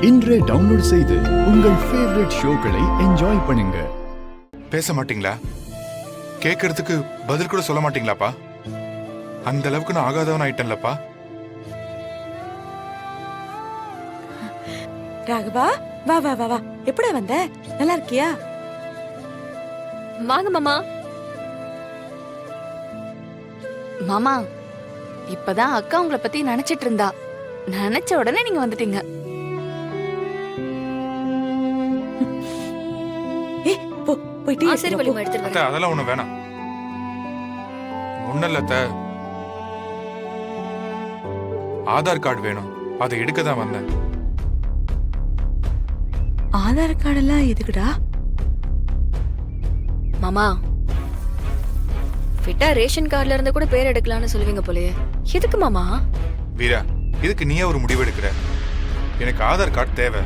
இன்றே டவுன்லோட் செய்து உங்கள் ஃபேவரட் ஷோக்களை என்ஜாய் பண்ணுங்க. பேச மாட்டீங்களா? கேட்கறதுக்கு பதில் கூட சொல்ல மாட்டீங்களாப்பா? அந்த அளவுக்கு நான் ஆகாதவன் ஆயிட்டேன்லப்பா. ராகவா, வா வா வா வா. எப்படா வந்த? நல்லா இருக்கியா? வாங்க மாமா. மாமா, இப்பதான் அக்கா உங்களை பத்தி நினைச்சிட்டு இருந்தா. நினைச்ச உடனே நீங்க வந்துட்டீங்க. போ, போய் டீ சரி எடுத்து வா, போ. எடுத்துட்டு அத்தை, அதெல்லாம் ஒண்ணும் வேணாம். ஒண்ணும் இல்ல அத்தை. ஆதார் கார்டு வேணும், அதை எடுக்க தான் வந்தேன். ஆதார் கார்டெல்லாம் எதுக்குடா? மாமா, ஃபிட்டா ரேஷன் கார்டுல இருந்து கூட பேர் எடுக்கலாம்னு சொல்லுவீங்க போலயே. எதுக்கு மாமா? வீரா, இதுக்கு நீயே ஒரு முடிவு எடுக்கிற. எனக்கு ஆதார் கார்டு தேவை.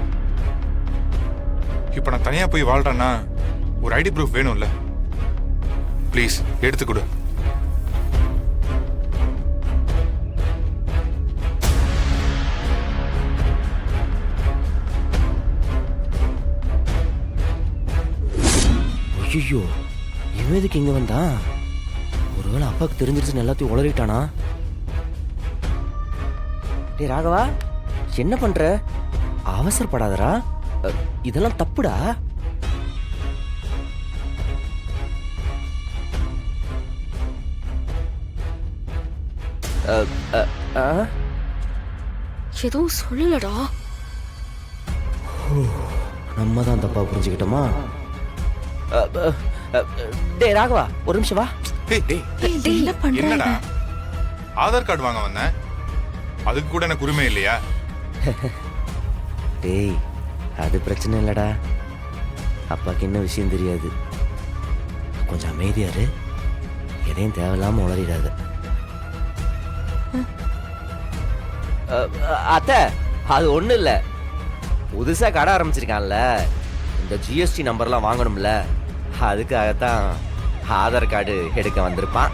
இப்ப நான் தனியா போய் வாழ்றேன்னா ஒரு ஐடி ப்ரூஃப் வேணும்ல. ப்ளீஸ் எடுத்து கொடு. ஐயோ, இவன் எதுக்கு இங்க வந்தான்? ஒருவேளை அப்பாவுக்கு தெரிஞ்சிருச்சுன்னு எல்லாத்தையும் உளறிட்டானா? டேய் ராகவா, என்ன பண்ற? அவசரப்படாதடா, இதெல்லாம் தப்புடா. எதுவும் சொல்லலடா. நம்ம தான் தப்பா புரிஞ்சுக்கிட்டோமா? டேய் ராகவா, ஒரு நிமிஷம் வா. என்ன பண்ற? என்னடா, ஆதார் கார்டு வாங்க வந்தேன், அதுக்கு கூட எனக்கு உரிமை இல்லையா? டேய், அது பிரச்சனை இல்லடா. அப்பாக்கு என்ன விஷயம் தெரியாது. கொஞ்சம் அமைதியாரு, எதையும் தேவையில்லாம உளறிடாது. அத்தை, அது ஒண்ணும் இல்ல. புதுசா கடை ஆரம்பிச்சிருக்கான்ல, இந்த ஜிஎஸ்டி நம்பர்லாம் வாங்கணும்ல, அதுக்காகத்தான் ஆதார் கார்டு எடுக்க வந்திருப்பான்.